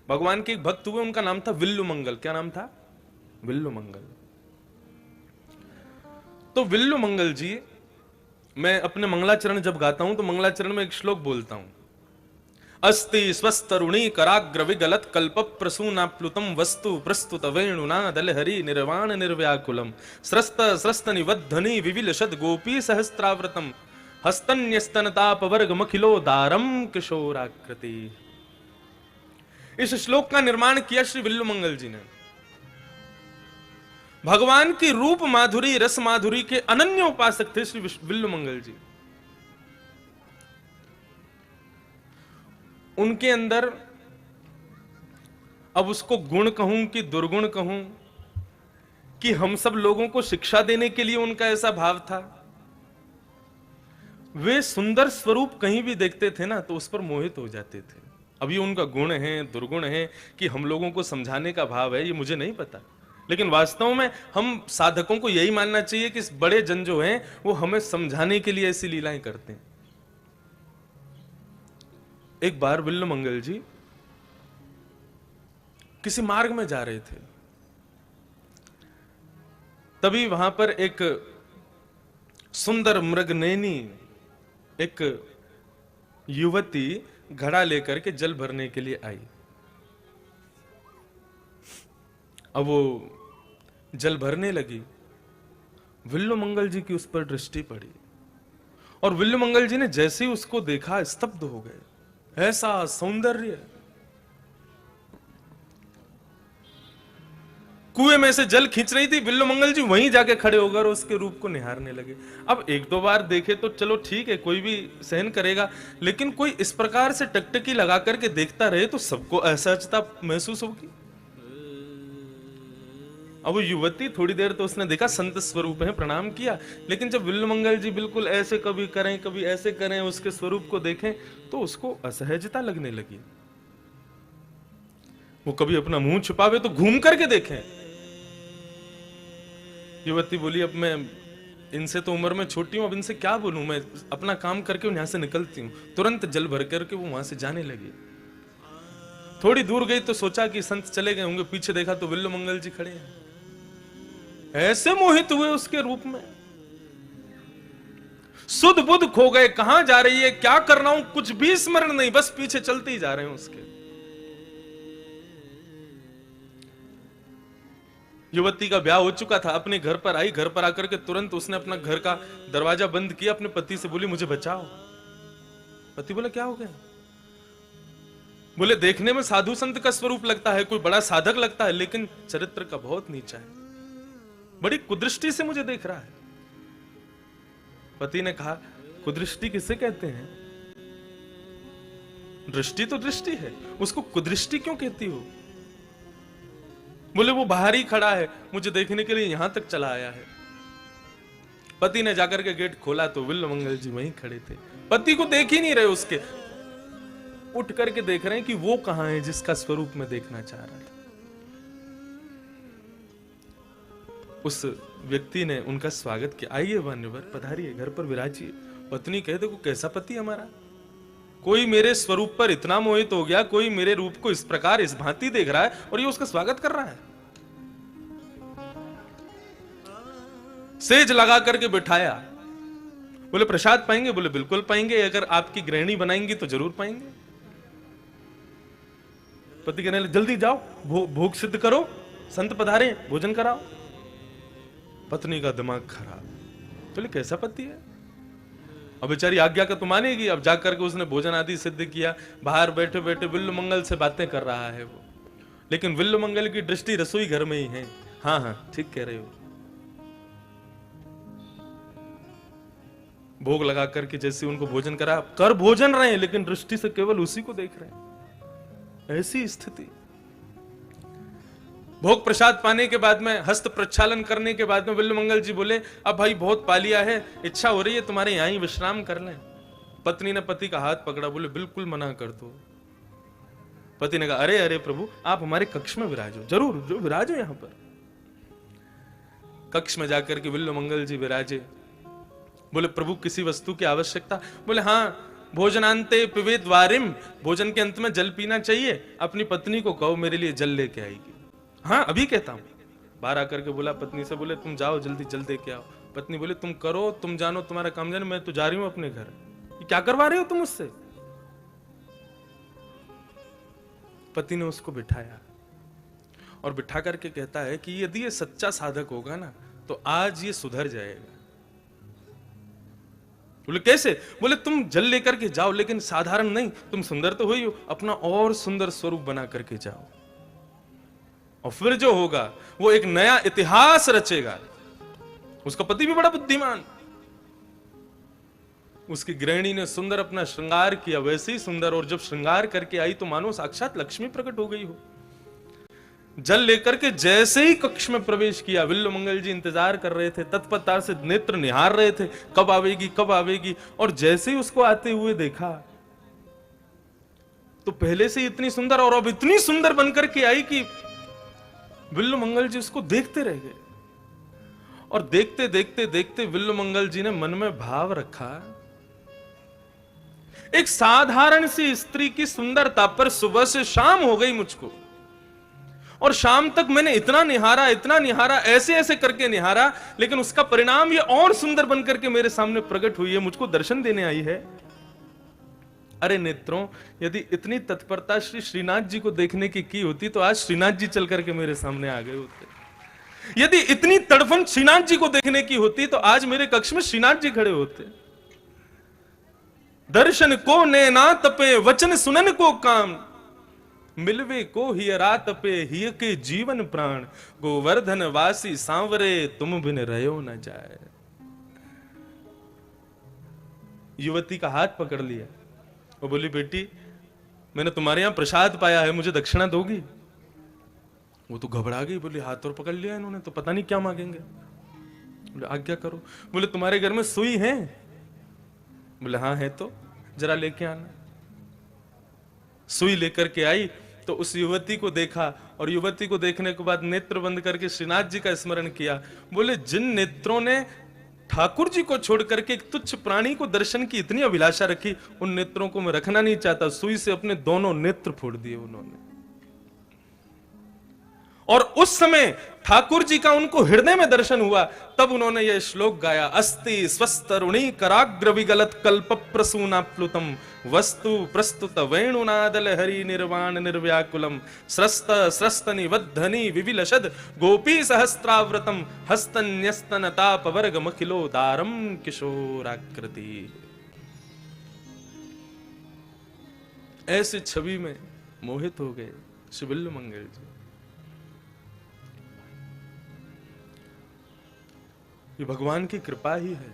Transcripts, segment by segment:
भगवान के एक भक्त हुए, उनका नाम था विल्लु मंगल। क्या नाम था? विल्लु मंगल। तो विल्लु मंगल जी, मैं अपने मंगलाचरण जब गाता हूं तो मंगलाचरण में एक श्लोक बोलता हूं, अस्ति स्वस्तरुणी कराग्र विगलत कल्प प्रसूनाप्लुतम वस्तु प्रस्तुत वेणुना दलहरि निर्वाण निर्व्याकुलम स्रस्त स्रस्त निवद्धनि विविलशद गोपी सहस्त्रावृतम हस्तन्यस्तनताप वर्ग मखिलोदारम किशोराकृति। इस श्लोक का निर्माण किया श्री विल्लु मंगल जी ने। भगवान की रूप माधुरी रस माधुरी के अनन्य उपासक थे श्री विल्लु मंगल जी। उनके अंदर, अब उसको गुण कहूं कि दुर्गुण कहूं, कि हम सब लोगों को शिक्षा देने के लिए उनका ऐसा भाव था। वे सुंदर स्वरूप कहीं भी देखते थे ना तो उस पर मोहित हो जाते थे। अब ये उनका गुण है दुर्गुण है कि हम लोगों को समझाने का भाव है, ये मुझे नहीं पता, लेकिन वास्तव में हम साधकों को यही मानना चाहिए कि इस बड़े जन जो हैं वो हमें समझाने के लिए ऐसी लीलाएं करते हैं। एक बार विल्लु मंगल जी किसी मार्ग में जा रहे थे, तभी वहां पर एक सुंदर मृगनयनी एक युवती घड़ा लेकर के जल भरने के लिए आई। अब वो जल भरने लगी, विल्लु मंगल जी की उस पर दृष्टि पड़ी और विल्लु मंगल जी ने जैसे ही उसको देखा स्तब्ध हो गए। ऐसा सौंदर्य, कुएं में से जल खींच रही थी, विल्लु मंगल जी वहीं जाके खड़े होकर उसके रूप को निहारने लगे। अब एक दो बार देखे तो चलो ठीक है, कोई भी सहन करेगा, लेकिन कोई इस प्रकार से टकटकी लगा करके देखता रहे तो सबको असहजता महसूस होगी। अब वो युवती थोड़ी देर तो उसने देखा संत स्वरूप है, प्रणाम किया, लेकिन जब विल्लु मंगल जी बिल्कुल ऐसे कभी करें कभी ऐसे करें, उसके स्वरूप को देखें तो उसको असहजता लगने लगी। वो कभी अपना मुंह छुपावे तो घूम करके देखें। युवती बोली, अब मैं इनसे तो उम्र में छोटी हूं, अब इनसे क्या बोलूं, मैं अपना काम करके यहां से निकलती हूं। तुरंत जल भर करके वो वहां से जाने लगी। थोड़ी दूर गई तो सोचा कि संत चले गए होंगे, पीछे देखा तो विल्लु मंगल जी खड़े हैं। ऐसे मोहित हुए उसके रूप में, सुध बुध खो गए, कहां जा रही है क्या कर रहा हूं कुछ भी स्मरण नहीं, बस पीछे चलते ही जा रहे हैं उसके। युवती का ब्याह हो चुका था, अपने घर पर आई, घर पर आकर के तुरंत उसने अपना घर का दरवाजा बंद किया, अपने पति से बोली मुझे बचाओ। पति बोला क्या हो गया? बोले देखने में साधु संत का स्वरूप लगता है, कोई बड़ा साधक लगता है, लेकिन चरित्र का बहुत नीचा है, बड़ी कुदृष्टि से मुझे देख रहा है। पति ने कहा कुदृष्टि किसे कहते हैं? दृष्टि तो दृष्टि है, उसको कुदृष्टि क्यों कहती हो? बोले वो बाहर ही खड़ा है, मुझे देखने के लिए यहां तक चला आया है। पति ने जाकर के गेट खोला तो विल्लु मंगल जी वहीं खड़े थे। पति को देख ही नहीं रहे, उसके उठ करके देख रहे हैं कि वो कहां है जिसका स्वरूप में देखना चाह रहा था। उस व्यक्ति ने उनका स्वागत किया, आइए मान्यवर पधारिए, घर पर विराजिए। पत्नी कहे देखो कैसा पति हमारा, कोई मेरे स्वरूप पर इतना मोहित हो गया, कोई मेरे रूप को इस प्रकार इस भांति देख रहा है और ये उसका स्वागत कर रहा है। सेज लगा करके बिठाया, बोले प्रसाद पाएंगे? बोले बिल्कुल पाएंगे, अगर आपकी गृहिणी बनाएंगी तो जरूर पाएंगे। पति कहने लगे जल्दी जाओ, भोग सिद्ध करो, संत पधारे, भोजन कराओ। पत्नी का दिमाग खराब, बोले कैसा पति है, अब बेचारी आज्ञा का तो मानेगी। अब जाकर के उसने भोजन आदि सिद्ध किया, बाहर बैठे बैठे विल्लु मंगल से बातें कर रहा है वो, लेकिन विल्लु मंगल की दृष्टि रसोई घर में ही है। हाँ हाँ ठीक कह रहे हो। भोग लगा करके जैसे उनको भोजन करा, कर भोजन रहे हैं लेकिन दृष्टि से केवल उसी को देख रहे हैं, ऐसी स्थिति। भोग प्रसाद पाने के बाद में, हस्त प्रक्षालन करने के बाद में विल्लु मंगल जी बोले अब भाई बहुत पा लिया है, इच्छा हो रही है तुम्हारे यहां ही विश्राम कर लें। पत्नी ने पति का हाथ पकड़ा, बोले बिल्कुल मना कर दो। पति ने कहा अरे अरे प्रभु आप हमारे कक्ष में विराजो, जरूर जो विराजो यहां पर। कक्ष में जाकर के विल्लु मंगल जी विराजे। बोले प्रभु किसी वस्तु की आवश्यकता? बोले हाँ भोजनांते पिबेद वारिम, भोजन के अंत में जल पीना चाहिए। अपनी पत्नी को कहो मेरे लिए जल लेके आएगी। हाँ अभी कहता हूं। बाहर आकर के बोला पत्नी से, बोले तुम जाओ जल्दी जल दे के आओ। पत्नी बोले तुम करो, तुम जानो, तुम्हारा काम जानो, मैं तो जा रही हूं अपने घर। ये क्या करवा रहे हो तुम उससे? पति ने उसको बिठाया और बिठा करके कहता है कि यदि ये सच्चा साधक होगा ना तो आज ये सुधर जाएगा। बोले कैसे? बोले तुम जल लेकर के जाओ, लेकिन साधारण नहीं, तुम सुंदर तो हुई हो, अपना और सुंदर स्वरूप बना करके जाओ, और फिर जो होगा वो एक नया इतिहास रचेगा। उसका पति भी बड़ा बुद्धिमान। उसकी गृहिणी ने सुंदर अपना श्रृंगार किया, वैसे ही सुंदर, और जब श्रृंगार करके आई तो मानो साक्षात लक्ष्मी प्रकट हो गई हो। जल लेकर के जैसे ही कक्ष में प्रवेश किया, विल्वमंगल जी इंतजार कर रहे थे, तत्परता से नेत्र निहार रहे थे, कब आवेगी कब आवेगी। और जैसे ही उसको आते हुए देखा तो पहले से इतनी सुंदर और अब इतनी सुंदर बनकर के आई कि विल्वमंगल जी उसको देखते रह गए। और देखते देखते देखते विल्वमंगल जी ने मन में भाव रखा, एक साधारण सी स्त्री की सुंदरता पर सुबह से शाम हो गई मुझको, और शाम तक मैंने इतना निहारा, ऐसे ऐसे करके निहारा, लेकिन उसका परिणाम ये और सुंदर बनकर के मेरे सामने प्रकट हुई है, मुझको दर्शन देने आई है। अरे नेत्रों, यदि इतनी तत्परता श्री श्रीनाथ जी को देखने की होती तो आज श्रीनाथ जी चल करके मेरे सामने आ गए होते। यदि इतनी तड़फन श्रीनाथ जी को देखने की होती तो आज मेरे कक्ष में श्रीनाथ जी खड़े होते। दर्शन को नैना तपे, वचन सुनन को काम, मिलवे को ही रात पे, हिय के जीवन प्राण, गोवर्धन वासी सांवरे, तुम बिन रहो न जाए। युवती का हाथ पकड़ लिया, वो बोली बेटी मैंने तुम्हारे यहां प्रसाद पाया है, मुझे दक्षिणा दोगी? वो तो घबरा गई, बोली हाथ और पकड़ लिया इन्होंने तो पता नहीं क्या मांगेंगे। बोले आज्ञा करो। बोले तुम्हारे घर में सुई है? बोले हाँ है, तो जरा लेके आना। सुई लेकर के आई तो उस युवती को देखा, और युवती को देखने के बाद नेत्र बंद करके श्रीनाथ जी का स्मरण किया। बोले जिन नेत्रों ने ठाकुर जी को छोड़ करके एक तुच्छ प्राणी को दर्शन की इतनी अभिलाषा रखी, उन नेत्रों को मैं रखना नहीं चाहता। सुई से अपने दोनों नेत्र फोड़ दिए उन्होंने। और उस समय ठाकुर जी का उनको हृदय में दर्शन हुआ, तब उन्होंने यह श्लोक गाया, अस्ति स्वस्तरुणी कराग्र विगलत कल्प प्रसूना प्लुतम, वस्तु प्रस्तुत वेणुनादल हरि निर्वाण निर्व्याकुलम, स्रस्त स्रस्त निवद्धनि विविलशद गोपी सहस्त्राव्रतम, हस्तन्यस्तन ताप वर्ग मखिलो दारम किशोराकृति। ऐसे छवि में मोहित हो गए श्री विल्वमंगल जी। ये भगवान की कृपा ही है।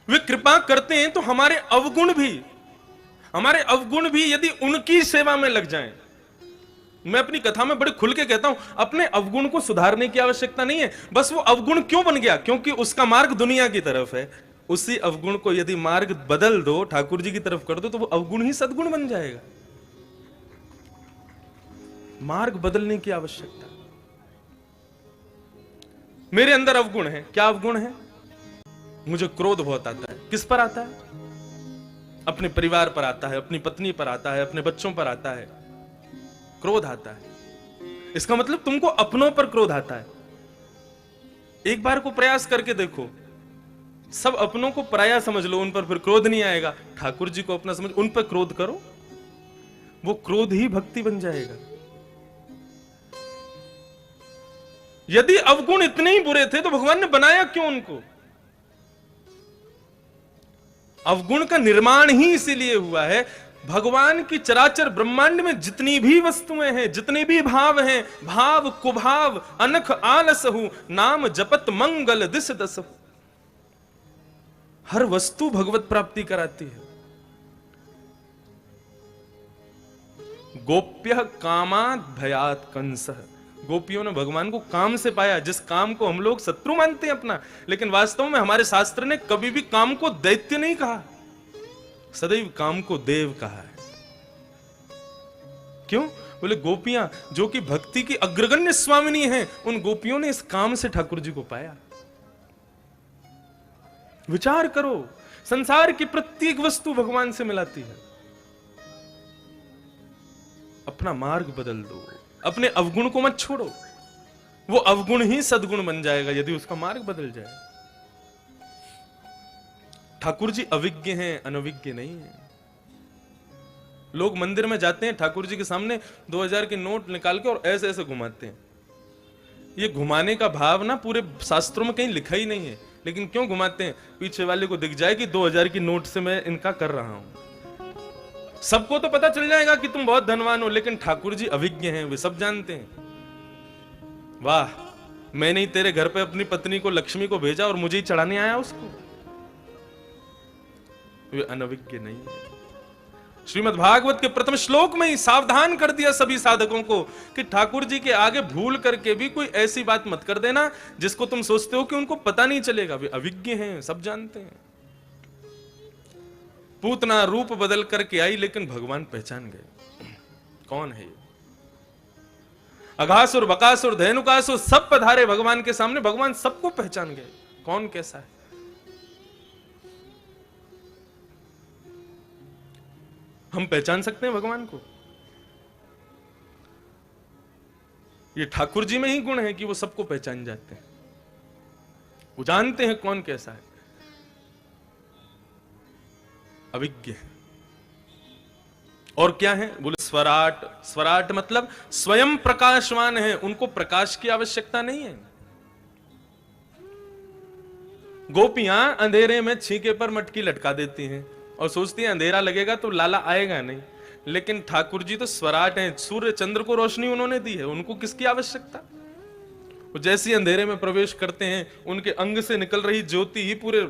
वे कृपा करते हैं तो हमारे अवगुण भी यदि उनकी सेवा में लग जाएं। मैं अपनी कथा में बड़े खुल के कहता हूं, अपने अवगुण को सुधारने की आवश्यकता नहीं है। बस वो अवगुण क्यों बन गया? क्योंकि उसका मार्ग दुनिया की तरफ है। उसी अवगुण को यदि मार्ग बदल दो, ठाकुर जी की तरफ कर दो, तो वो अवगुण ही सद्गुण बन जाएगा। मार्ग बदलने की आवश्यकता। मेरे अंदर अवगुण है। क्या अवगुण है? मुझे क्रोध बहुत आता है। किस पर आता है? अपने परिवार पर आता है, अपनी पत्नी पर आता है, अपने बच्चों पर आता है, क्रोध आता है। इसका मतलब तुमको अपनों पर क्रोध आता है। एक बार को प्रयास करके देखो, सब अपनों को पराया समझ लो, उन पर फिर क्रोध नहीं आएगा। ठाकुर जी को अपना समझ, उन पर क्रोध करो, वो क्रोध ही भक्ति बन जाएगा। यदि अवगुण इतने ही बुरे थे तो भगवान ने बनाया क्यों उनको? अवगुण का निर्माण ही इसीलिए हुआ है। भगवान की चराचर ब्रह्मांड में जितनी भी वस्तुएं हैं, जितने भी भाव हैं, भाव कुभाव अनख आलसहु, नाम जपत मंगल दिस दसहु, हर वस्तु भगवत प्राप्ति कराती है। गोप्य कामात् भयात् कंसः, गोपियों ने भगवान को काम से पाया, जिस काम को हम लोग शत्रु मानते हैं अपना। लेकिन वास्तव में हमारे शास्त्र ने कभी भी काम को दैत्य नहीं कहा, सदैव काम को देव कहा है। क्यों? बोले गोपियां जो कि भक्ति की अग्रगण्य स्वामिनी हैं, उन गोपियों ने इस काम से ठाकुर जी को पाया। विचार करो, संसार की प्रत्येक वस्तु भगवान से मिलाती है। अपना मार्ग बदल दो, अपने अवगुण को मत छोड़ो, वो अवगुण ही सद्गुण बन जाएगा यदि उसका मार्ग बदल जाए। ठाकुर जी अविज्ञ हैं, अनविज्ञ नहीं है। लोग मंदिर में जाते हैं, ठाकुर जी के सामने 2000 के नोट निकाल के और ऐसे ऐसे घुमाते हैं। ये घुमाने का भाव ना पूरे शास्त्रों में कहीं लिखा ही नहीं है, लेकिन क्यों घुमाते हैं? पीछे वाले को दिख जाए कि 2000 की नोट से मैं इनका कर रहा हूं। सबको तो पता चल जाएगा कि तुम बहुत धनवान हो, लेकिन ठाकुर जी अविज्ञ हैं, वे सब जानते हैं। वाह, मैंने ही तेरे घर पे अपनी पत्नी को, लक्ष्मी को भेजा और मुझे ही चढ़ाने आया उसको। वे अनविज्ञ नहीं है। श्रीमद् भागवत के प्रथम श्लोक में ही सावधान कर दिया सभी साधकों को कि ठाकुर जी के आगे भूल करके भी कोई ऐसी बात मत कर देना जिसको तुम सोचते हो कि उनको पता नहीं चलेगा। वे अविज्ञ हैं, सब जानते हैं। पूतना रूप बदल करके आई, लेकिन भगवान पहचान गए कौन है ये। अघासुर, बकासुर, धेनुकासुर सब पधारे भगवान के सामने, भगवान सबको पहचान गए कौन कैसा है। हम पहचान सकते हैं भगवान को? ये ठाकुर जी में ही गुण है कि वो सबको पहचान जाते हैं, वो जानते हैं कौन कैसा है। अविज्ञ है। और क्या है? बोले स्वराट। स्वराट मतलब स्वयं प्रकाशवान है, उनको प्रकाश की आवश्यकता नहीं है। गोपियां अंधेरे में छींके पर मटकी लटका देती हैं और सोचती है अंधेरा लगेगा तो लाला आएगा नहीं, लेकिन ठाकुर जी तो स्वराट हैं, सूर्य चंद्र को रोशनी उन्होंने दी है, उनको किसकी आवश्यकता? वो जैसे अंधेरे में प्रवेश करते हैं, उनके अंग से निकल रही ज्योति ही पूरे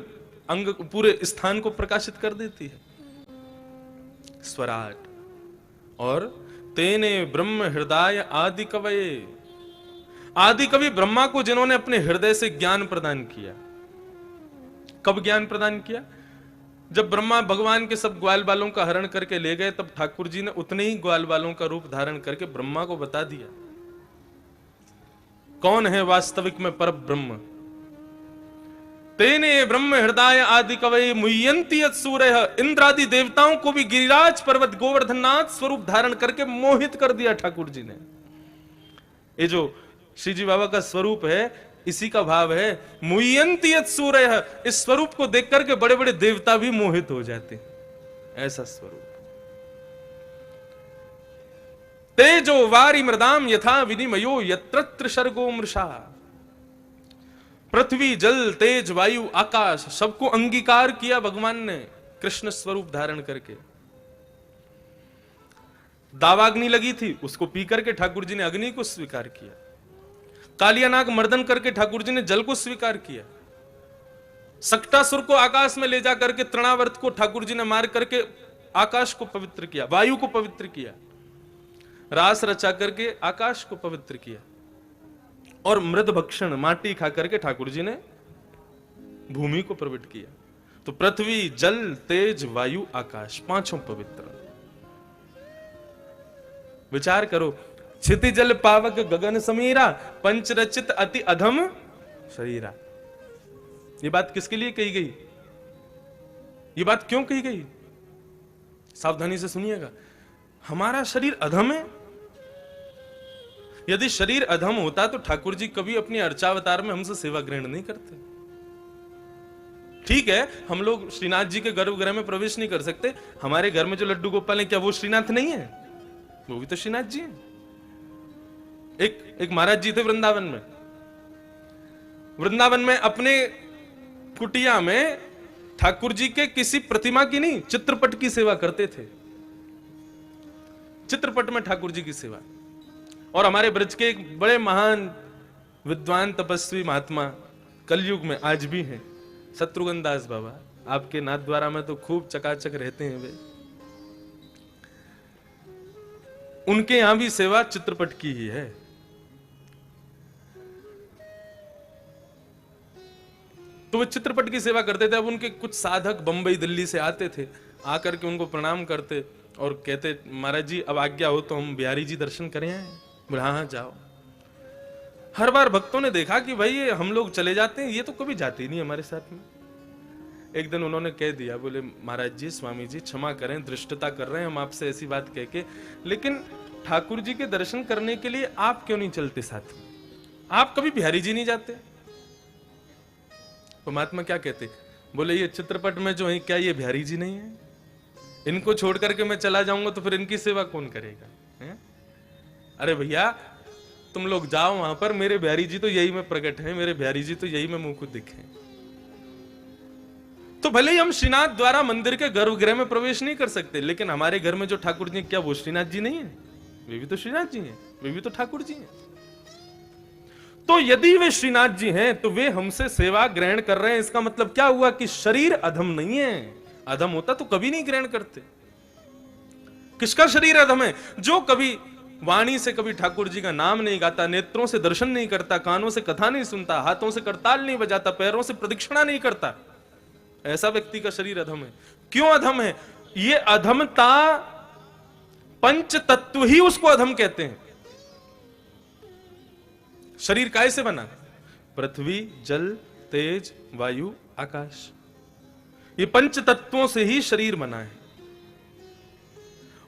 अंग, पूरे स्थान को प्रकाशित कर देती है। स्वराट। और तेने ब्रह्म हृदय आदि कवये, आदि कवि ब्रह्मा को जिन्होंने अपने हृदय से ज्ञान प्रदान किया। कब ज्ञान प्रदान किया? जब ब्रह्मा भगवान के सब ग्वाल बालों का हरण करके ले गए, तब ठाकुर जी ने उतने ही ग्वाल बालों का रूप धारण करके ब्रह्मा को बता दिया कौन है वास्तविक में पर ब्रह्म। तेने ब्रह्म हृदय आदि कवये मुह्यन्ति सूर्य, इंद्रादि देवताओं को भी गिरिराज पर्वत गोवर्धननाथ स्वरूप धारण करके मोहित कर दिया ठाकुर जी ने। ये जो श्री जी बाबा का स्वरूप है, इसी का भाव है मुह्यन्ति सूर्य। इस स्वरूप को देख करके बड़े बड़े देवता भी मोहित हो जाते हैं, ऐसा स्वरूप। तेजो वारी मृदाम यथा विनिमयो यत्र सर्गो मृषा। पृथ्वी, जल, तेज, वायु, आकाश सबको अंगीकार किया भगवान ने कृष्ण स्वरूप धारण करके। दावाग्नि लगी थी, उसको पी करके ठाकुर जी ने अग्नि को स्वीकार किया। कालियानाग मर्दन करके ठाकुर जी ने जल को स्वीकार किया। सक्टासुर को आकाश में ले जा करके तृणावर्त को ठाकुर जी ने मार करके आकाश को पवित्र किया, वायु को पवित्र किया। रास रचा करके आकाश को पवित्र किया। और मृद भक्षण, माटी खा करके ठाकुर जी ने भूमि को प्रवित्र किया। तो पृथ्वी, जल, तेज, वायु, आकाश पांचों पवित्र। विचार करो, क्षिति जल पावक गगन समीरा, पंचरचित अति अधम शरीरा। ये बात किसके लिए कही गई? ये बात क्यों कही गई? सावधानी से सुनिएगा। हमारा शरीर अधम है। यदि शरीर अधम होता तो ठाकुर जी कभी अपनी अर्चावतार में हमसे सेवा ग्रहण नहीं करते। ठीक है, हम लोग श्रीनाथ जी के गर्भगृह में प्रवेश नहीं कर सकते। हमारे घर में जो लड्डू गोपाल है, क्या वो श्रीनाथ नहीं है? वो भी तो श्रीनाथ जी हैं। एक महाराज जी थे वृंदावन में। वृंदावन में अपने कुटिया में ठाकुर जी के किसी प्रतिमा की नहीं, चित्रपट की सेवा करते थे। चित्रपट में ठाकुर जी की सेवा। और हमारे ब्रज के एक बड़े महान विद्वान तपस्वी महात्मा कलयुग में आज भी हैं, शत्रुघ्न दास बाबा। आपके नाथ द्वारा में तो खूब चकाचक रहते हैं वे। उनके यहां भी सेवा चित्रपट की ही है। तो वे चित्रपट की सेवा करते थे। अब उनके कुछ साधक बंबई, दिल्ली से आते थे, आकर के उनको प्रणाम करते और कहते, महाराज जी अब आज्ञा हो तो हम बिहारी जी दर्शन करें आए। बोले हाँ जाओ। हर बार भक्तों ने देखा कि भाई ये हम लोग चले जाते हैं, ये तो कभी जाते ही नहीं हमारे साथ में। एक दिन उन्होंने कह दिया, बोले महाराज जी, स्वामी जी क्षमा करें, धृष्टता कर रहे हैं हम आपसे ऐसी बात कह के, लेकिन ठाकुर जी के दर्शन करने के लिए आप क्यों नहीं चलते साथ में? आप कभी बिहारी जी नहीं जाते? परमात्मा क्या कहते? बोले ये चित्रपट में जो है क्या ये बिहारी जी नहीं है? इनको छोड़ करके मैं चला जाऊंगा तो फिर इनकी सेवा कौन करेगा? है? अरे भैया तुम लोग जाओ वहां पर, मेरे बिहारी जी तो यही में प्रकट है, मेरे बिहारी जी तो यही में मुंह को दिखे। तो भले ही हम श्रीनाथ द्वारा मंदिर के गर्भगृह में प्रवेश नहीं कर सकते, लेकिन हमारे घर में जो ठाकुर जी, क्या वो श्रीनाथ जी नहीं है? वे भी तो श्रीनाथ जी हैं, वे भी तो ठाकुर जी हैं। तो यदि वे श्रीनाथ जी हैं तो वे हमसे सेवा ग्रहण कर रहे हैं, इसका मतलब क्या हुआ कि शरीर अधम नहीं है। अधम होता तो कभी नहीं ग्रहण करते। किसका शरीर अधम है? जो कभी वाणी से कभी ठाकुर जी का नाम नहीं गाता, नेत्रों से दर्शन नहीं करता, कानों से कथा नहीं सुनता, हाथों से करताल नहीं बजाता, पैरों से प्रदक्षिणा नहीं करता, ऐसा व्यक्ति का शरीर अधम है। क्यों अधम है? ये अधमता पंच तत्व ही उसको अधम कहते हैं। शरीर काय से बना? पृथ्वी, जल, तेज, वायु, आकाश, ये पंच तत्वों से ही शरीर बना है।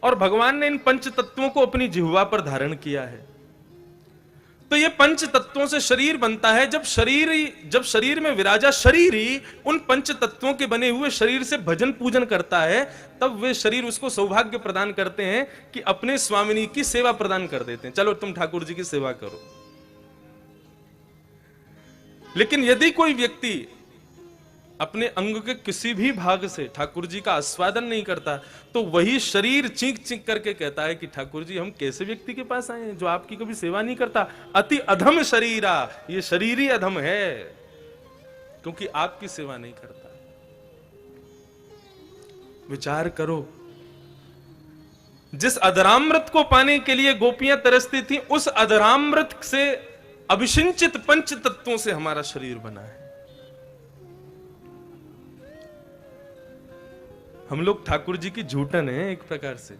और भगवान ने इन पंच तत्वों को अपनी जिह्वा पर धारण किया है। तो ये पंच तत्वों से शरीर बनता है। जब शरीर में विराजा शरीर ही उन पंच तत्वों के बने हुए शरीर से भजन पूजन करता है, तब वे शरीर उसको सौभाग्य प्रदान करते हैं कि अपने स्वामिनी की सेवा प्रदान कर देते हैं। चलो तुम ठाकुर जी की सेवा करो। लेकिन यदि कोई व्यक्ति अपने अंग के किसी भी भाग से ठाकुर जी का आस्वादन नहीं करता, तो वही शरीर चीख चीख करके कहता है कि ठाकुर जी हम कैसे व्यक्ति के पास आए हैं जो आपकी कभी सेवा नहीं करता। अति अधम शरीरा, ये शरीर ही अधम है क्योंकि आपकी सेवा नहीं करता। विचार करो, जिस अधरामृत को पाने के लिए गोपियां तरसती थी, उस अधरामृत से अभिषिंचित पंच तत्वों से हमारा शरीर बना है। हम लोग ठाकुर जी की झूठन है एक प्रकार से।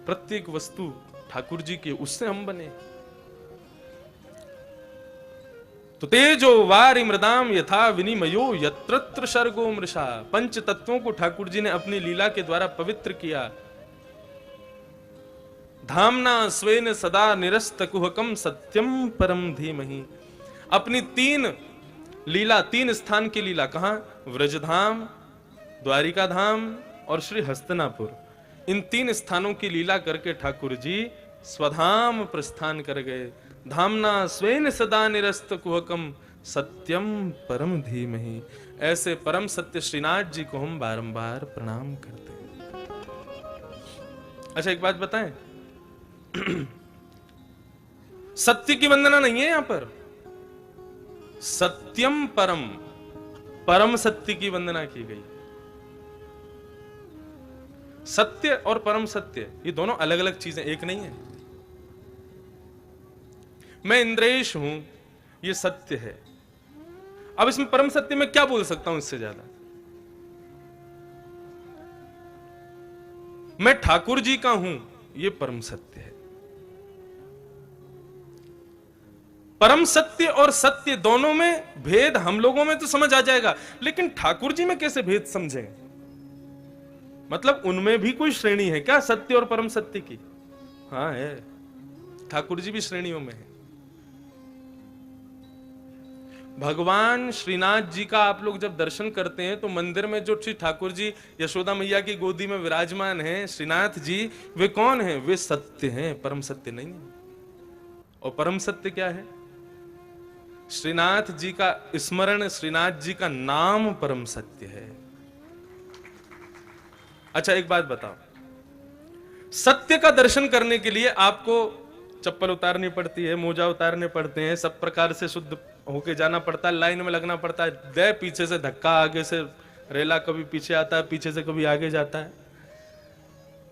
प्रत्येक वस्तु ठाकुर जी की, उससे हम बने। तो तेजो वारि मृदाम यथा विनिमयो यत्रत्र सर्गो मृषा। पंच तत्वों को ठाकुर जी ने अपनी लीला के द्वारा पवित्र किया। धामना स्वेन सदा निरस्त कुहकम सत्यम परम धीमहि। अपनी तीन लीला, तीन स्थान की लीला, कहां? व्रजधाम, द्वारिका धाम और श्री हस्तनापुर। इन तीन स्थानों की लीला करके ठाकुर जी स्वधाम प्रस्थान कर गए। धामना स्वेन सदा निरस्त कुहकम सत्यम परम धीमहि। ऐसे परम सत्य श्रीनाथ जी को हम बारंबार प्रणाम करते हैं। अच्छा एक बात बताएं, सत्य की वंदना नहीं है यहां पर, सत्यम परम, परम सत्य की वंदना की गई। सत्य और परम सत्य ये दोनों अलग अलग चीजें, एक नहीं है। मैं इंद्रेश हूं, ये सत्य है। अब इसमें परम सत्य में क्या बोल सकता हूं इससे ज्यादा? मैं ठाकुर जी का हूं, ये परम सत्य है। परम सत्य और सत्य दोनों में भेद हम लोगों में तो समझ आ जाएगा, लेकिन ठाकुर जी में कैसे भेद समझें? मतलब उनमें भी कोई श्रेणी है क्या सत्य और परम सत्य की? हाँ है, ठाकुर जी भी श्रेणियों में है। भगवान श्रीनाथ जी का आप लोग जब दर्शन करते हैं तो मंदिर में जो श्री ठाकुर जी यशोदा मैया की गोदी में विराजमान हैं श्रीनाथ जी, वे कौन हैं? वे सत्य हैं, परम सत्य नहीं है। और परम सत्य क्या है? श्रीनाथ जी का स्मरण, श्रीनाथ जी का नाम परम सत्य है। अच्छा एक बात बताओ, सत्य का दर्शन करने के लिए आपको चप्पल उतारनी पड़ती है, मोजा उतारने पड़ते हैं, सब प्रकार से शुद्ध होके जाना पड़ता है, लाइन में लगना पड़ता है। दे पीछे से धक्का, आगे से रेला, कभी पीछे आता है, पीछे से कभी आगे जाता है।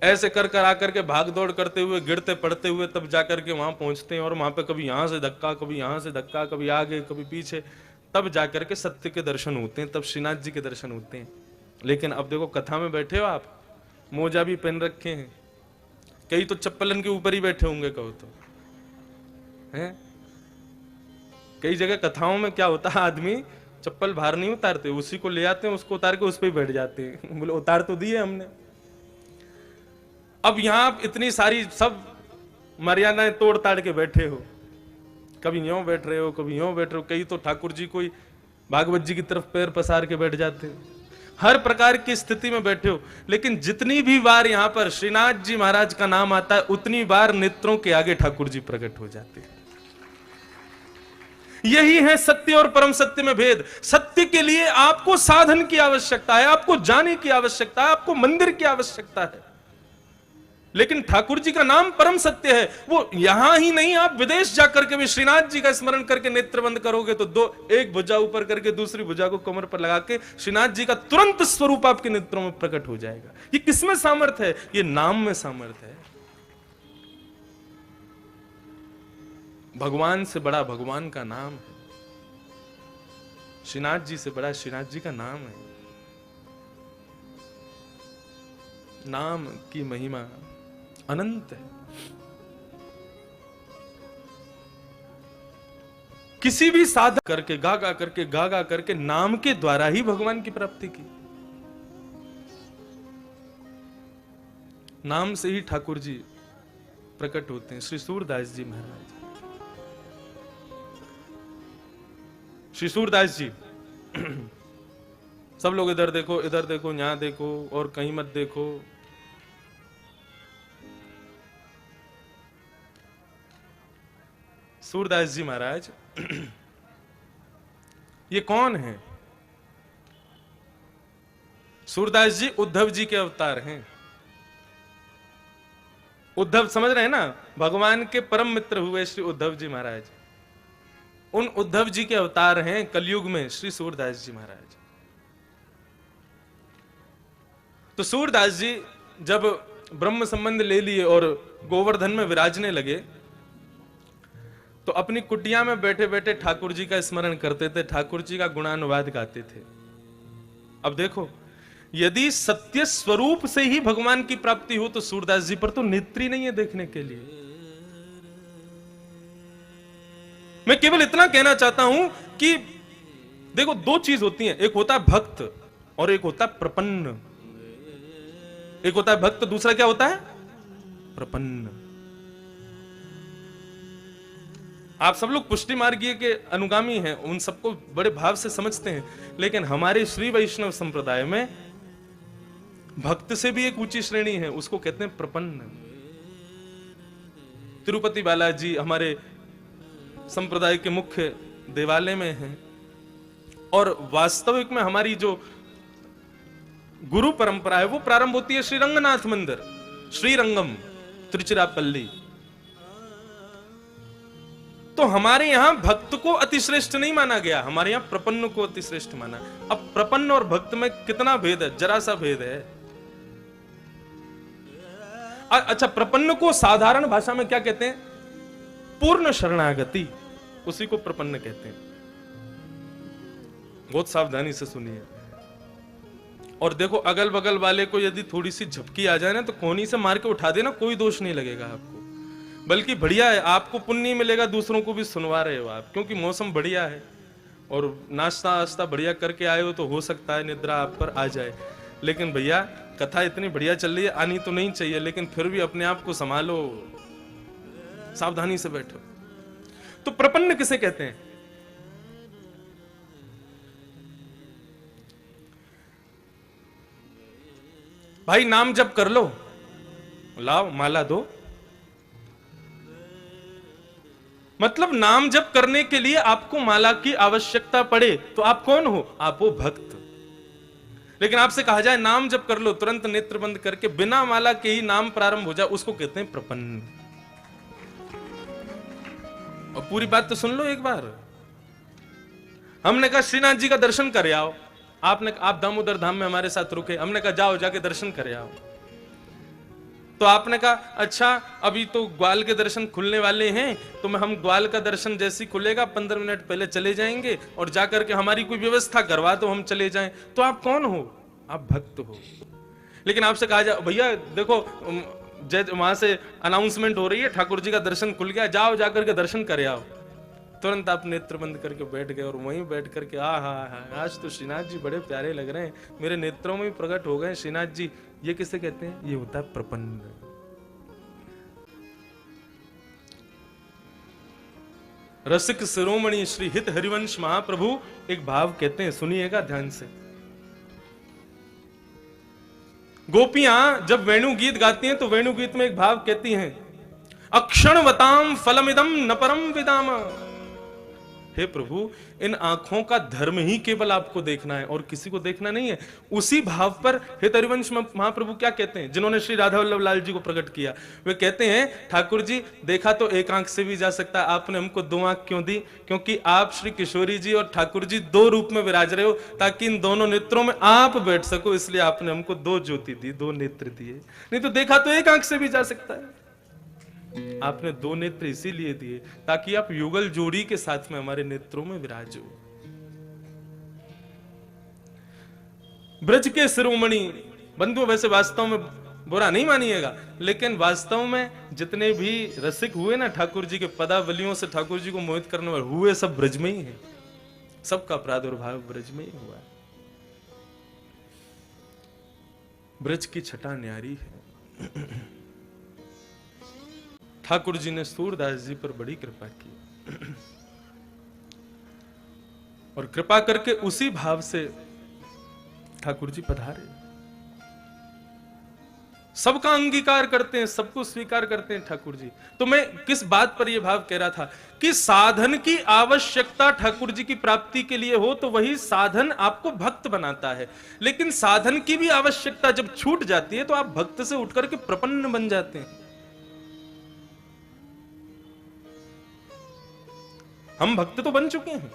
ऐसे कर कर आकर के भाग दौड़ करते हुए, गिरते पड़ते हुए तब जाकर के वहां पहुंचते हैं। और वहां पे कभी यहां से धक्का, कभी यहां से धक्का, कभी आगे कभी पीछे, तब जाकर के सत्य के दर्शन होते हैं, तब श्रीनाथ जी के दर्शन होते हैं। लेकिन अब देखो, कथा में बैठे हो आप, मोजा भी पहन रखे हैं, कई तो चप्पलन के ऊपर ही बैठे होंगे, कहो तो है। कई जगह कथाओं में क्या होता है, आदमी चप्पल बाहर नहीं उतारते, उसी को ले आते हैं, उसको उतार के उस पर बैठ जाते हैं। बोले उतार तो दिए हमने। अब यहां आप इतनी सारी सब मर्यादाएं तोड़ ताड़ के बैठे हो, कभी यूं बैठ रहे हो, कभी यूं बैठ रहे हो, कई तो ठाकुर जी कोई भागवत जी की तरफ पैर पसार के बैठ जाते हो, हर प्रकार की स्थिति में बैठे हो। लेकिन जितनी भी बार यहां पर श्रीनाथ जी महाराज का नाम आता है, उतनी बार नेत्रों के आगे ठाकुर जी प्रकट हो जाते हैं। यही है सत्य और परम सत्य में भेद। सत्य के लिए आपको साधन की आवश्यकता है, आपको जाने की आवश्यकता है, आपको मंदिर की आवश्यकता है। लेकिन ठाकुर जी का नाम परम सत्य है। वो यहां ही नहीं, आप विदेश जाकर के भी श्रीनाथ जी का स्मरण करके नेत्र बंद करोगे तो एक भुजा ऊपर करके दूसरी भुजा को कमर पर लगा के श्रीनाथ जी का तुरंत स्वरूप आपके नेत्रों में प्रकट हो जाएगा। ये किसमें सामर्थ्य है? ये नाम में सामर्थ्य है। भगवान से बड़ा भगवान का नाम है, श्रीनाथ जी से बड़ा श्रीनाथ जी का नाम है। नाम की महिमा अनंत है। किसी भी साधक करके गा गा करके नाम के द्वारा ही भगवान की प्राप्ति की। नाम से ही ठाकुर जी प्रकट होते हैं। श्री सूरदास जी महाराज, श्री सूरदास जी सब लोग इधर देखो, इधर देखो, यहां देखो और कहीं मत देखो। सूरदास जी महाराज ये कौन है? सूरदास जी उद्धव जी के अवतार हैं। उद्धव समझ रहे हैं ना, भगवान के परम मित्र हुए श्री उद्धव जी महाराज। उन उद्धव जी के अवतार हैं कलयुग में श्री सूरदास जी महाराज। तो सूरदास जी जब ब्रह्म संबंध ले लिए और गोवर्धन में विराजने लगे, तो अपनी कुटिया में बैठे बैठे ठाकुर जी का स्मरण करते थे, ठाकुर जी का गुणानुवाद गाते थे। अब देखो, यदि सत्य स्वरूप से ही भगवान की प्राप्ति हो तो सूरदास जी पर तो नेत्री नहीं है देखने के लिए। मैं केवल इतना कहना चाहता हूं कि देखो, दो चीज होती हैं, एक होता है भक्त और एक होता है प्रपन्न। एक होता है भक्त, दूसरा क्या होता है? प्रपन्न। आप सब लोग पुष्टि मार्गीय के अनुगामी हैं, उन सबको बड़े भाव से समझते हैं, लेकिन हमारे श्री वैष्णव संप्रदाय में भक्त से भी एक ऊंची श्रेणी है, उसको कहते हैं प्रपन्न। तिरुपति बालाजी हमारे संप्रदाय के मुख्य देवालय में हैं, और वास्तविक में हमारी जो गुरु परंपरा है वो प्रारंभ होती है श्री रंगनाथ मंदिर, श्रीरंगम, तिरुचिरापल्ली। तो हमारे यहां भक्त को अतिश्रेष्ठ नहीं माना गया, हमारे यहां प्रपन्न को अतिश्रेष्ठ माना। अब प्रपन्न और भक्त में कितना भेद है? जरा सा भेद है। अच्छा, प्रपन्न को साधारण भाषा में क्या कहते हैं? पूर्ण शरणागति, उसी को प्रपन्न कहते हैं। बहुत सावधानी से सुनिए। और देखो, अगल बगल वाले को यदि थोड़ी सी झपकी आ जाए ना तो कोहनी से मार के उठा देना, कोई दोष नहीं लगेगा आपको, बल्कि बढ़िया है, आपको पुण्य मिलेगा, दूसरों को भी सुनवा रहे हो आप, क्योंकि मौसम बढ़िया है और नाश्ता वास्ता बढ़िया करके आए हो, तो हो सकता है निद्रा आप पर आ जाए। लेकिन भैया, कथा इतनी बढ़िया चल रही है, आनी तो नहीं चाहिए, लेकिन फिर भी अपने आप को संभालो, सावधानी से बैठो। तो प्रपन्न किसे कहते हैं? भाई नाम जप कर लो, लाओ माला दो, मतलब नाम जप करने के लिए आपको माला की आवश्यकता पड़े तो आप कौन हो? आप हो भक्त। लेकिन आपसे कहा जाए नाम जप कर लो, तुरंत नेत्र बंद करके बिना माला के ही नाम प्रारंभ हो जाए, उसको कहते हैं प्रपन्न। और पूरी बात तो सुन लो एक बार। हमने कहा श्रीनाथ जी का दर्शन कर आओ, आप दामोदर धाम में हमारे साथ रुके, हमने कहा जाओ जाके दर्शन कर आओ। तो आपने कहा अच्छा, अभी तो ग्वाल के दर्शन खुलने वाले हैं, तो हम ग्वाल का दर्शन जैसे ही खुलेगा 15 मिनट पहले चले जाएंगे और जाकर के हमारी कोई व्यवस्था करवा तो हम चले जाएं। तो आप कौन हो? आप भक्त हो। लेकिन आपसे कहा जाए भैया देखो, वहां से अनाउंसमेंट हो रही है, ठाकुर जी का दर्शन खुल गया, जाओ जाकर के दर्शन कर आओ, तुरंत आप नेत्र बंद करके बैठ गए और वहीं बैठ करके आज तो श्रीनाथ जी बड़े प्यारे लग रहे हैं, मेरे नेत्रों में भी प्रकट हो गए श्रीनाथ जी। ये किसे कहते हैं? ये होता है प्रपन्न। रसिक शिरोमणि श्री हित हरिवंश महाप्रभु एक भाव कहते हैं, सुनिएगा ध्यान से। गोपियां जब वेणु गीत गाती हैं तो वेणु गीत में एक भाव कहती हैं, अक्षणवताम फलमिदम न परम विदाम। हे प्रभु, इन आंखों का धर्म ही केवल आपको देखना है और किसी को देखना नहीं है। उसी भाव पर हित हरिवंश महाप्रभु क्या कहते हैं, जिन्होंने श्री राधा वल्लभ लाल जी को प्रकट किया, वे कहते हैं, ठाकुर जी देखा तो एक आंख से भी जा सकता है, आपने हमको दो आंख क्यों दी? क्योंकि आप श्री किशोरी जी और ठाकुर जी दो रूप में विराज रहे हो, ताकि इन दोनों नेत्रों में आप बैठ सको, इसलिए आपने हमको दो ज्योति दी, दो नेत्र दिए। नहीं तो देखा तो एक आंख से भी जा सकता है, आपने दो नेत्र इसीलिए दिए ताकि आप युगल जोड़ी के साथ में हमारे नेत्रों में विराजो। ब्रज के शिरोमणि बंधु, वैसे वास्तव में बुरा नहीं मानिएगा, लेकिन वास्तव में जितने भी रसिक हुए ना ठाकुर जी के पदावलियों से ठाकुर जी को मोहित करने वाले हुए, सब ब्रज में ही है, सबका प्रादुर्भाव ब्रज में ही हुआ है। ब्रज की छटा न्यारी है। ठाकुर जी ने सूरदास जी पर बड़ी कृपा की और कृपा करके उसी भाव से ठाकुर जी पधारे। सबका अंगीकार करते हैं, सबको स्वीकार करते हैं ठाकुर जी। तो मैं किस बात पर यह भाव कह रहा था कि साधन की आवश्यकता ठाकुर जी की प्राप्ति के लिए हो तो वही साधन आपको भक्त बनाता है, लेकिन साधन की भी आवश्यकता जब छूट जाती है तो आप भक्त से उठकर के प्रपन्न बन जाते हैं। हम भक्त तो बन चुके हैं,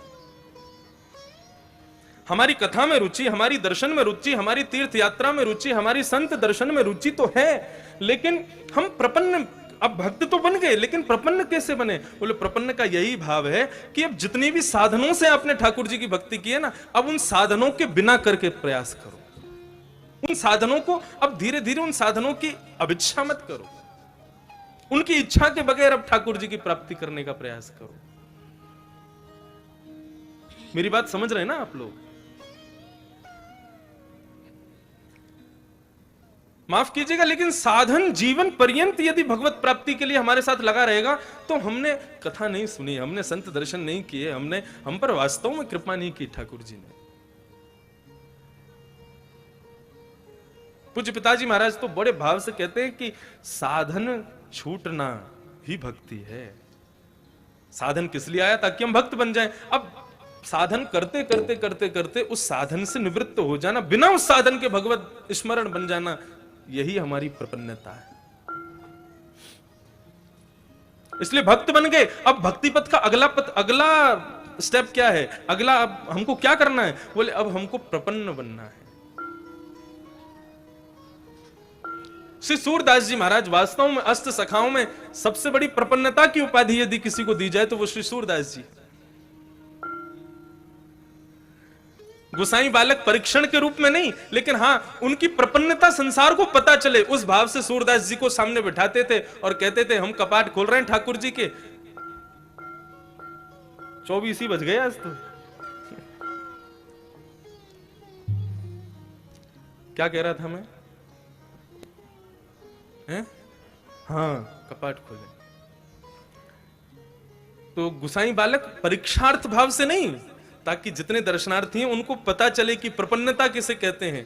हमारी कथा में रुचि, हमारी दर्शन में रुचि, हमारी तीर्थ यात्रा में रुचि, हमारी संत दर्शन में रुचि तो है, लेकिन हम प्रपन्न, अब भक्त तो बन गए, लेकिन प्रपन्न कैसे बने? बोले प्रपन्न का यही भाव है कि अब जितनी भी साधनों से आपने ठाकुर जी की भक्ति की है ना, अब उन साधनों के बिना करके प्रयास करो। उन साधनों को अब धीरे धीरे, उन साधनों की अभिच्छा मत करो, उनकी इच्छा के बगैर अब ठाकुर जी की प्राप्ति करने का प्रयास करो। मेरी बात समझ रहे हैं ना आप लोग? माफ कीजिएगा, लेकिन साधन जीवन पर्यंत यदि भगवत प्राप्ति के लिए हमारे साथ लगा रहेगा तो हमने कथा नहीं सुनी, हमने संत दर्शन नहीं किए, हमने हम पर वास्तव में कृपा नहीं की ठाकुर जी ने। पूज्य पिताजी महाराज तो बड़े भाव से कहते हैं कि साधन छूटना ही भक्ति है। साधन किस लिए आया? ताकि हम भक्त बन जाएं। अब साधन करते करते करते करते उस साधन से निवृत्त हो जाना, बिना उस साधन के भगवत स्मरण बन जाना, यही हमारी प्रपन्नता है। इसलिए भक्त बन गए। अब भक्ति पथ का अगला स्टेप क्या है? अगला अब हमको क्या करना है? बोले अब हमको प्रपन्न बनना है। श्री सूरदास जी महाराज वास्तव में अष्ट सखाओं में सबसे बड़ी प्रपन्नता की उपाधि यदि किसी को दी जाए तो वो श्री सूरदास जी। गोसाई बालक परीक्षण के रूप में नहीं, लेकिन हां उनकी प्रपन्नता संसार को पता चले, उस भाव से सूरदास जी को सामने बिठाते थे और कहते थे हम कपाट खोल रहे हैं ठाकुर जी के। 24 ही बज गए आज तो। क्या कह रहा था मैं? हाँ, कपाट खोले। तो गोसाई बालक परीक्षार्थ भाव से नहीं, ताकि जितने दर्शनार्थी हैं उनको पता चले कि प्रपन्नता किसे कहते हैं,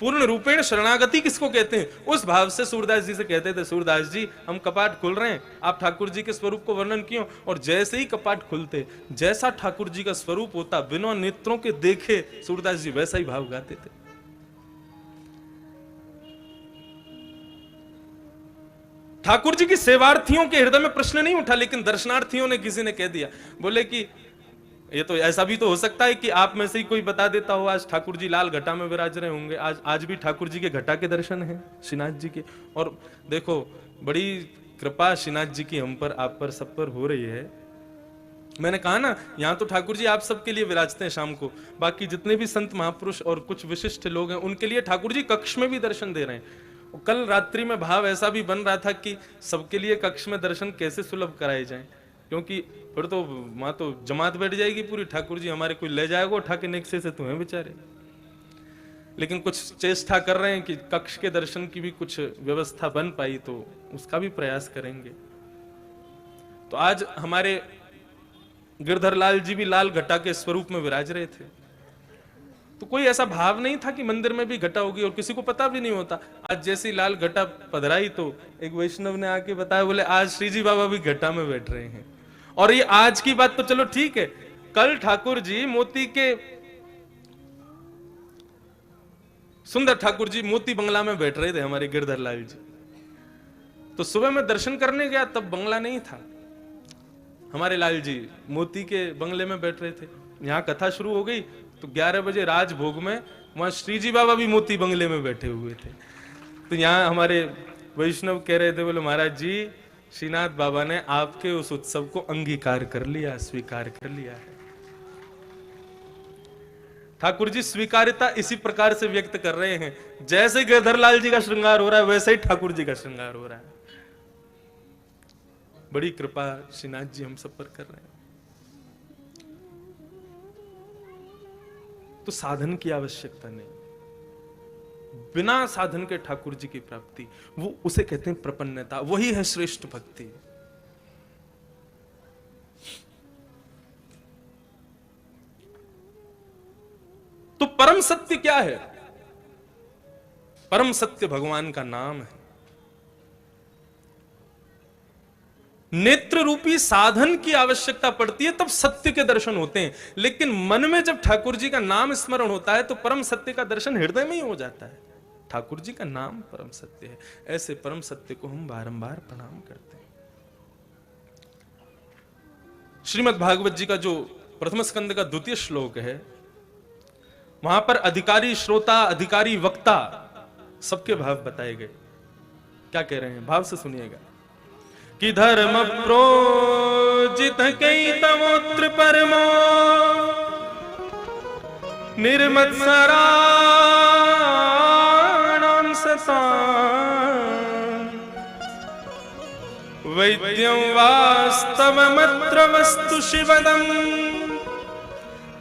पूर्ण रूपेण शरणागति किसको कहते हैं, उस भाव से सूरदास जी से कहते थे सूरदास जी हम कपाट खोल रहे हैं, आप ठाकुर जी के स्वरूप को वर्णन कियो। और जैसे ही कपाट खुलते, जैसा ठाकुर जी का स्वरूप होता बिना नेत्रों के देखे सूरदास जी वैसा ही भाव गाते थे। ठाकुर जी की सेवार्थियों के हृदय में प्रश्न नहीं उठा, लेकिन दर्शनार्थियों ने किसी ने कह दिया, बोले कि ये तो ऐसा भी तो हो सकता है कि आप में से ही कोई बता देता हो आज ठाकुर जी लाल घटा में विराज रहे होंगे, आज भी ठाकुर जी के घटा के दर्शन हैं श्रीनाथ जी के। और देखो बड़ी कृपा श्रीनाथ जी की हम पर, आप पर, सब पर हो रही है। मैंने कहा ना, यहाँ तो ठाकुर जी आप सबके लिए विराजते हैं शाम को, बाकी जितने भी संत महापुरुष और कुछ विशिष्ट लोग हैं उनके लिए ठाकुर जी कक्ष में भी दर्शन दे रहे हैं। कल रात्रि में भाव ऐसा भी बन रहा था कि सबके लिए कक्ष में दर्शन कैसे सुलभ कराए जाएं, क्योंकि फिर तो वहां तो जमात बैठ जाएगी पूरी, ठाकुर जी हमारे कोई ले जाएगा उठा के नेक्से से तुम्हें बेचारे। लेकिन कुछ चेष्टा कर रहे हैं कि कक्ष के दर्शन की भी कुछ व्यवस्था बन पाई तो उसका भी प्रयास करेंगे। तो आज हमारे गिरधर लाल जी भी लाल घटा के स्वरूप में विराज रहे थे। तो कोई ऐसा भाव नहीं था कि मंदिर में भी घटा होगी, और किसी को पता भी नहीं होता। आज जैसी लाल घटा पधराई तो एक वैष्णव ने आके बताया, बोले आज श्री जी बाबा भी घटा में बैठ रहे हैं। और ये आज की बात तो चलो ठीक है, कल ठाकुर जी मोती के, सुंदर ठाकुर जी मोती बंगला में बैठ रहे थे हमारे गिरधर लाल जी। तो सुबह में दर्शन करने गया, तब बंगला नहीं था, हमारे लाल जी मोती के बंगले में बैठ रहे थे। यहाँ कथा शुरू हो गई तो 11 बजे राजभोग में वहां श्री जी बाबा भी मोती बंगले में बैठे हुए थे। तो यहाँ हमारे वैष्णव कह रहे थे, बोले महाराज जी श्रीनाथ बाबा ने आपके उस उत्सव को अंगीकार कर लिया, स्वीकार कर लिया है। ठाकुर जी स्वीकार्यता इसी प्रकार से व्यक्त कर रहे हैं, जैसे गिरधर लाल जी का श्रृंगार हो रहा है वैसे ही ठाकुर जी का श्रृंगार हो रहा है। बड़ी कृपा श्रीनाथ जी हम सब पर कर रहे हैं। तो साधन की आवश्यकता नहीं, बिना साधन के ठाकुर जी की प्राप्ति, वो उसे कहते हैं प्रपन्नता, वही है श्रेष्ठ भक्ति। तो परम सत्य क्या है? परम सत्य भगवान का नाम है। नेत्र रूपी साधन की आवश्यकता पड़ती है तब सत्य के दर्शन होते हैं, लेकिन मन में जब ठाकुर जी का नाम स्मरण होता है तो परम सत्य का दर्शन हृदय में ही हो जाता है। ठाकुर जी का नाम परम सत्य है। ऐसे परम सत्य को हम बारंबार प्रणाम करते हैं। श्रीमद् भागवत जी का जो प्रथम स्कंद का द्वितीय श्लोक है, वहां पर अधिकारी श्रोता, अधिकारी वक्ता सबके भाव बताए गए। क्या कह रहे हैं, भाव से सुनिएगा। कि धर्म प्रोजित कई तमोत्र परमो निर्मत्सराणां सतां वैद्यं वास्तवमत्र वस्तु शिवदं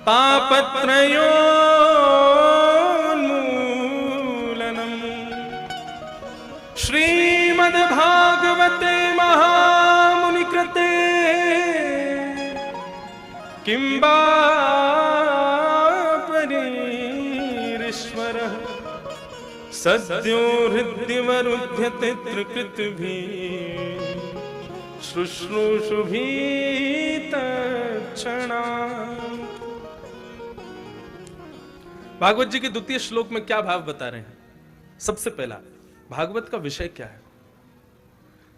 तापत्रयोन्मूलनम्। श्रीमद्भागवते महामुनिकृते किं वा परीरीश्वरः सद्यो हृद्यवरुध्यते त्रिकृतिभिः शुश्रूषुभिः तत्क्षणात्। भागवत जी के द्वितीय श्लोक में क्या भाव बता रहे हैं? सबसे पहला, भागवत का विषय क्या है?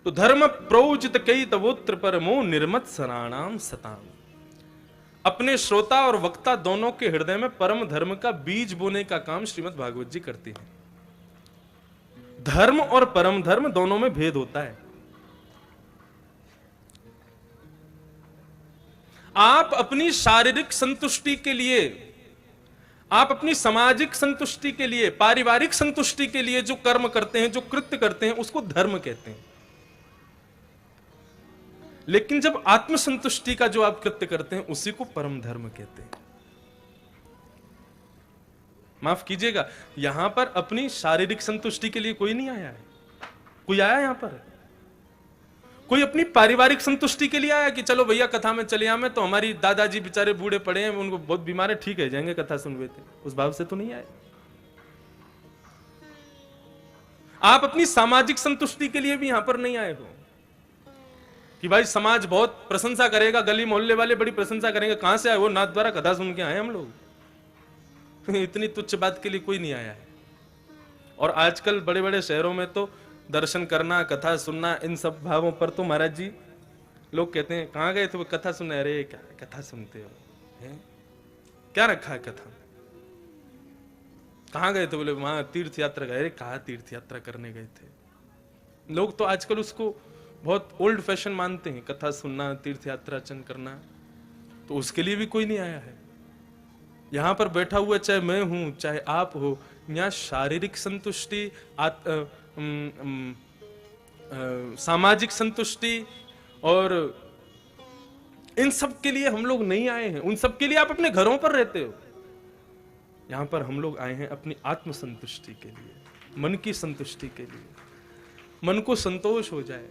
तो धर्म प्रोजित कई तवोत्र परमो निर्मत्सराणां सतां। अपने श्रोता और वक्ता दोनों के हृदय में परम धर्म का बीज बोने का काम श्रीमद् भागवत जी करती हैं। धर्म और परम धर्म दोनों में भेद होता है। आप अपनी शारीरिक संतुष्टि के लिए, आप अपनी सामाजिक संतुष्टि के लिए, पारिवारिक संतुष्टि के लिए जो कर्म करते हैं, जो कृत्य करते हैं, उसको धर्म कहते हैं। लेकिन जब आत्मसंतुष्टि का जो आप कृत्य करते हैं उसी को परम धर्म कहते हैं। माफ कीजिएगा, यहां पर अपनी शारीरिक संतुष्टि के लिए कोई नहीं आया है। कोई आया यहां पर? कोई अपनी पारिवारिक संतुष्टि के लिए आया कि चलो भैया कथा में चले आए, तो हमारी दादाजी बेचारे बूढ़े पड़े हैं, उनको बहुत बीमार है, ठीक है जाएंगे कथा सुनवे थे, उस भाव से तो नहीं आए। आप अपनी सामाजिक संतुष्टि के लिए भी यहां पर नहीं आए हो कि भाई समाज बहुत प्रशंसा करेगा, गली मोहल्ले वाले बड़ी प्रशंसा करेंगे। कहां से आए? वो नाथ द्वारा कथा सुन के आए हम लोग। इतनी तुच्छ बात के लिए कोई नहीं आया है। और आजकल बड़े बड़े शहरों में तो दर्शन करना, कथा सुनना, इन सब भावों पर तो महाराज जी लोग कहते हैं कहां गए थे वो कथा सुनने? अरे क्या कथा सुनते हो, है? क्या रखा है कथा? कहां गए थे? बोले वहां तीर्थ यात्रा गए। अरे कहां तीर्थ यात्रा करने गए थे? लोग तो आजकल उसको बहुत ओल्ड फैशन मानते हैं, कथा सुनना, तीर्थ यात्रा चन करना। तो उसके लिए भी कोई नहीं आया है। यहां पर बैठा हुआ चाहे मैं हूं चाहे आप हो, यहाँ शारीरिक संतुष्टि, सामाजिक संतुष्टि और इन सब के लिए हम लोग नहीं आए हैं, उन सब के लिए आप अपने घरों पर रहते हो। यहां पर हम लोग आए हैं अपनी आत्म संतुष्टि के लिए, मन की संतुष्टि के लिए। मन को संतोष हो जाए,